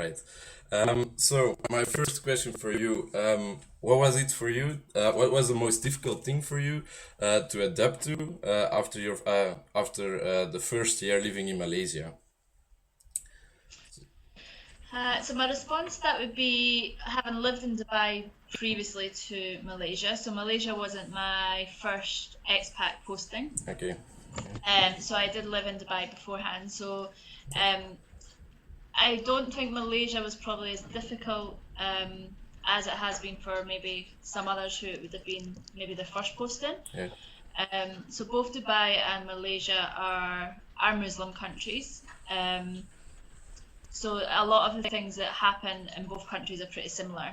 right. So my first question for you, what was it for you? What was the most difficult thing for you to adapt to after the first year living in Malaysia? So my response to that would be having lived in Dubai previously to Malaysia. So Malaysia wasn't my first expat posting. Okay. So I did live in Dubai beforehand. So um, I don't think Malaysia was probably as difficult as it has been for maybe some others who it would have been maybe their first posting. Yeah. So both Dubai and Malaysia are Muslim countries. So a lot of the things that happen in both countries are pretty similar.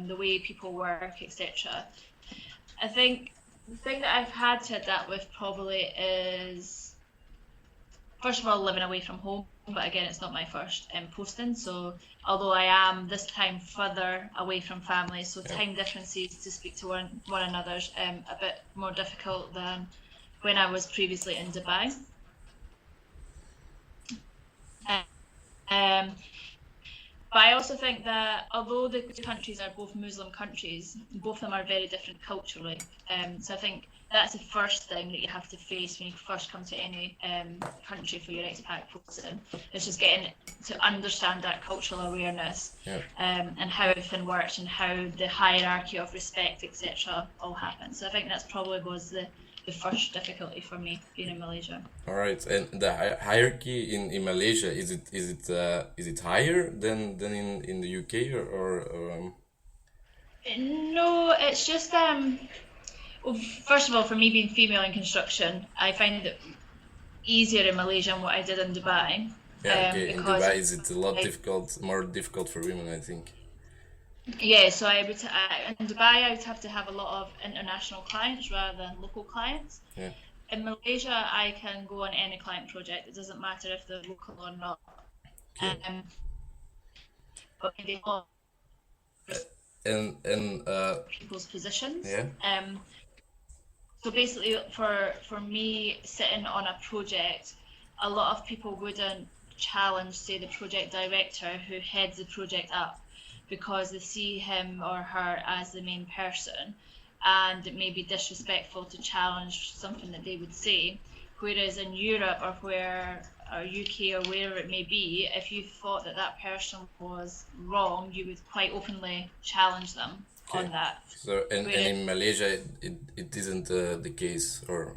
The way people work, etc. I think the thing that I've had to adapt with probably is, first of all, living away from home. But again, it's not my first posting. So although I am this time further away from family, so Yeah. time differences to speak to one another's a bit more difficult than when I was previously in Dubai. Um, but I also think that although the two countries are both Muslim countries, both of them are very different culturally. So I think that's the first thing that you have to face when you first come to any country for your expat posting. It's just getting to understand that cultural awareness Yeah. and how everything works and how the hierarchy of respect, etc., all happens. So I think that's probably was the first difficulty for me being in Malaysia. All right. And the hierarchy in Malaysia, is it higher than in the UK or No, it's just well, first of all, for me being female in construction, I find it easier in Malaysia than what I did in Dubai. yeah, okay. In Because Dubai, is it a lot I, more difficult for women, I think. yeah, so in Dubai I would have to have a lot of international clients rather than local clients. Yeah. In Malaysia, I can go on any client project. It doesn't matter if they're local or not. Okay. Um, but they all And people's positions. yeah. So basically, for me sitting on a project, a lot of people wouldn't challenge, say, the project director who heads the project up because they see him or her as the main person, and it may be disrespectful to challenge something that they would say. Whereas in Europe or UK or wherever it may be, if you thought that that person was wrong, you would quite openly challenge them Okay. on that. So and Whereas in Malaysia, it isn't the case or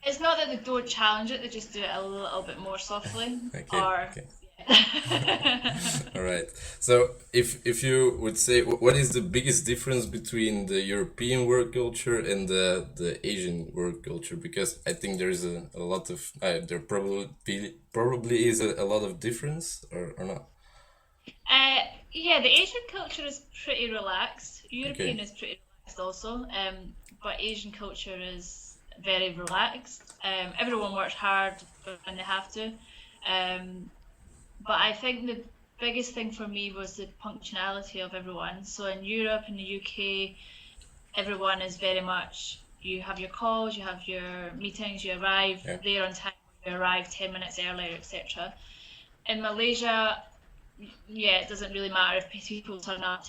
it's not that they don't challenge it, they just do it a little bit more softly. okay. Or Okay. yeah. All right. So if you would say what is the biggest difference between the European work culture and the Asian work culture? Because I think there is a lot of there probably is a lot of difference or not. Uh, yeah, the Asian culture is pretty relaxed. Okay. European is pretty relaxed also, but Asian culture is very relaxed. Everyone works hard when they have to. Um, but I think the biggest thing for me was the punctuality of everyone. So in Europe and the UK, everyone is very much, you have your calls, you have your meetings, you arrive Yeah. there on time, you arrive 10 minutes earlier, etc. In Malaysia, yeah, it doesn't really matter if people turn up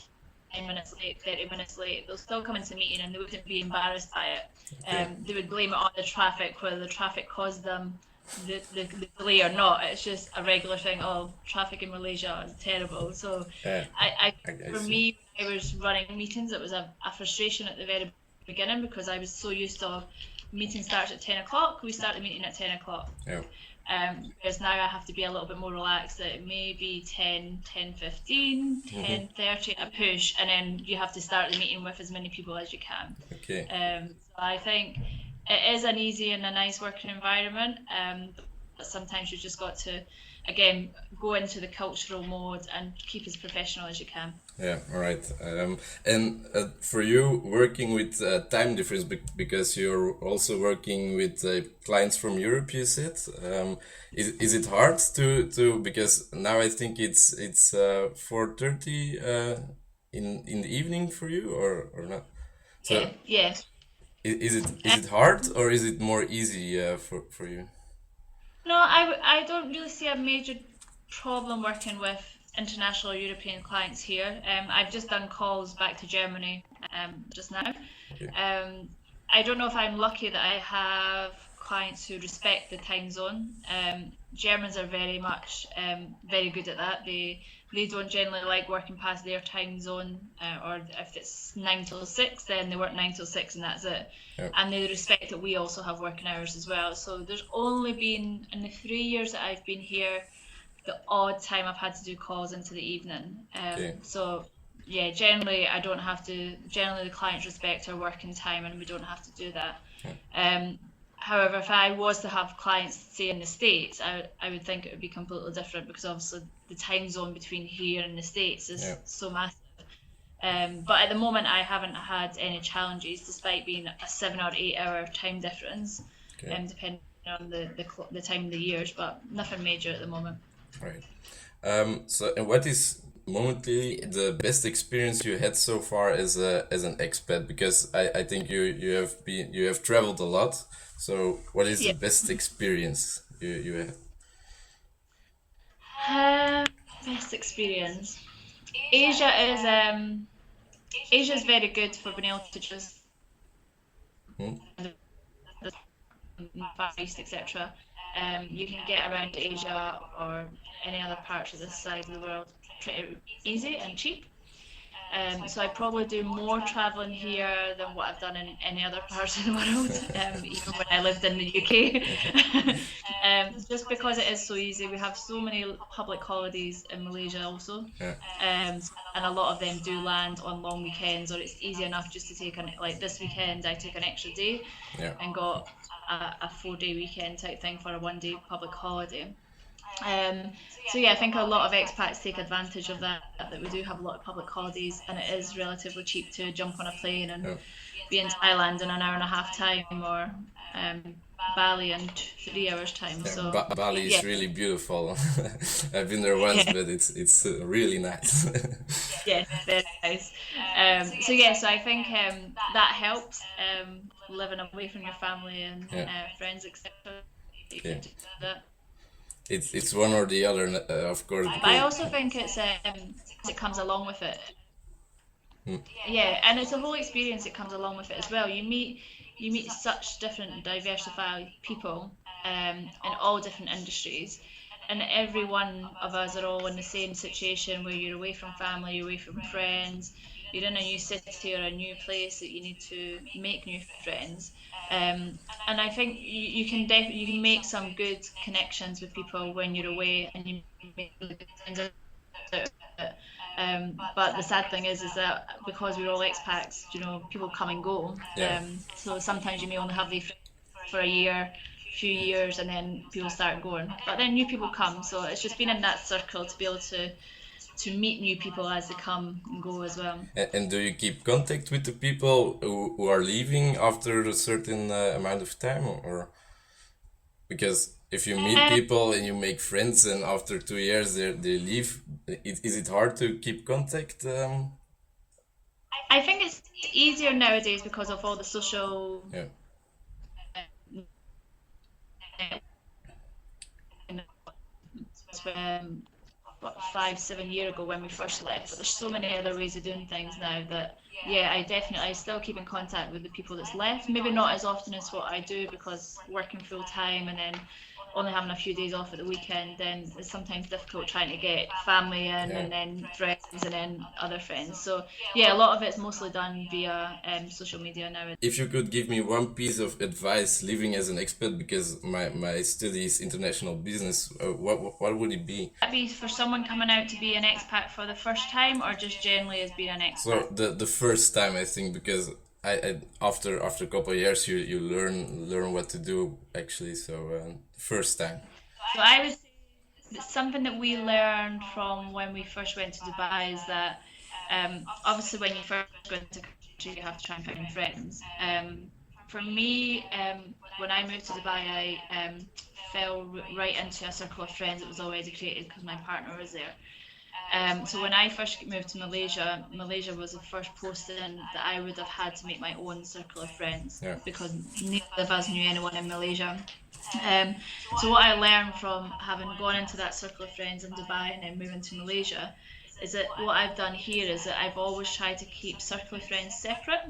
10 minutes late, 30 minutes late, they'll still come into meeting and they wouldn't be embarrassed by it. Okay. They would blame it on the traffic, whether the traffic caused them the delay or not. It's just a regular thing. Oh, traffic in Malaysia is terrible. So Yeah. I for see. me, when I was running meetings, it was a frustration at the very beginning because I was so used to meeting starts at 10 o'clock, we start the meeting at 10 o'clock. Yeah. Whereas now I have to be a little bit more relaxed, that it may be 10, 10:15, Mm-hmm. 10:30 at a push, and then you have to start the meeting with as many people as you can. Okay. So I think it is an easy and a nice working environment, but sometimes you've just got to, again, go into the cultural mode and keep as professional as you can. Yeah, all right. And for you, working with time difference, because you're also working with clients from Europe, you said, is it hard to because now I think it's 4:30 in the evening for you or not? Yeah, So yeah. is it hard or is it more easy for you? No, I don't really see a major problem working with international European clients here. I've just done calls back to Germany just now. Okay. I don't know if I'm lucky that I have clients who respect the time zone. Germans are very much very good at that. They don't generally like working past their time zone, or if it's 9 till 6, then they work 9 till 6 and that's it. Yeah. And they respect that we also have working hours as well. So there's only been, in the 3 years that I've been here, the odd time I've had to do calls into the evening. Okay. So yeah, generally I don't have to. Generally, the clients respect our working time, and we don't have to do that. However, if I was to have clients, say in the States, I would think it would be completely different, because obviously the time zone between here and the States is so massive. But at the moment, I haven't had any challenges, despite being a 7 or 8 hour time difference, depending on the time of the years, but nothing major at the moment. Right. So, and what is momently the best experience you had so far as an expat? Because I think you have traveled a lot. So, what is the best experience you have? Best experience. Asia is very good for being able to just Far East, etc. You can get around Asia or any other parts of this side of the world pretty easy and cheap. So I probably do more traveling here than what I've done in any other parts of the world, even when I lived in the UK. Just because it is so easy. We have so many public holidays in Malaysia also, and a lot of them do land on long weekends, or it's easy enough just to take like this weekend I took an extra day and got a 4-day weekend type thing for a 1-day public holiday. So yeah, I think a lot of expats take advantage of that we do have a lot of public holidays, and it is relatively cheap to jump on a plane and be in Thailand in an hour and a half time, or Bali in 3 hours time. So Bali is really beautiful. I've been there once, but it's really nice. Yes, very nice. So I think that helps, living away from your family and friends, etc. You can do that. It's one or the other, of course. But I also think it comes along with it. Yeah, and it's a whole experience that comes along with it as well. You meet such different, diversified people in all different industries, and every one of us are all in the same situation, where you're away from family, you're away from friends, you're in a new city or a new place that you need to make new friends. And I think you can make some good connections with people when you're away, and you make good friends out of it. But the sad thing is that because we're all expats, people come and go. So sometimes you may only have these for a year, few years, and then people start going. But then new people come, so it's just been in that circle to be able to meet new people as they come and go as well. And do you keep contact with the people who are leaving after a certain amount of time, or because if you meet people and you make friends and after 2 years they leave, is it hard to keep contact? I think it's easier nowadays because of all the social 5-7 years ago when we first left, but there's so many other ways of doing things now that I still keep in contact with the people that's left. Maybe not as often as what I do, because working full time and then only having a few days off at the weekend, then it's sometimes difficult trying to get family in and then friends and then other friends. So a lot of it's mostly done via social media now. If you could give me one piece of advice living as an expat, because my study is international business, what would it be? Would that be for someone coming out to be an expat for the first time, or just generally as being an expat? So the first time, I think, because I after a couple of years you learn what to do actually. So first time. So I would say that something that we learned from when we first went to Dubai is that obviously when you first go into the country you have to try and find friends. For me, when I moved to Dubai, I fell right into a circle of friends that was already created because my partner was there. So when I first moved to Malaysia, Malaysia was the first posting that I would have had to make my own circle of friends Yeah. because neither of us knew anyone in Malaysia. Um, so what I learned from having gone into that circle of friends in Dubai and then moving to Malaysia is that what I've done here is that I've always tried to keep circle of friends separate,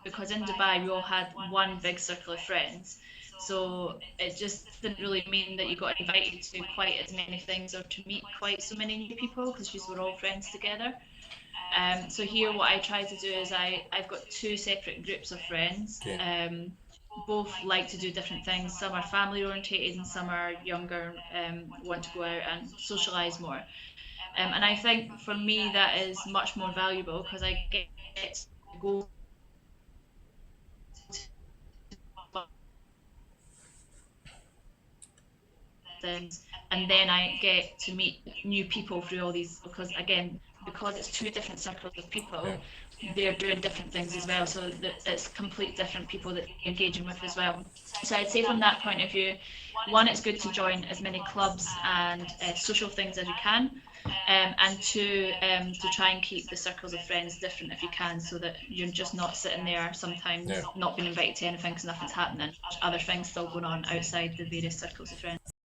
because in Dubai we all had one big circle of friends. So it just didn't really mean that you got invited to quite as many things or to meet quite so many new people because we were all friends together. So here what I try to do is I've got two separate groups of friends. Okay. Both like to do different things. Some are family orientated and some are younger, want to go out and socialise more. And I think for me that is much more valuable because I get to go to things and then I get to meet new people through all these because again, because it's two different circles of people, Yeah. they're doing different things as well. So that it's complete different people that you're engaging with as well. So I'd say from that point of view, one, it's good to join as many clubs and social things as you can. And two, to try and keep the circles of friends different if you can, so that you're just not sitting there sometimes Yeah. not being invited to anything because nothing's happening. Other things still going on outside the various circles of friends.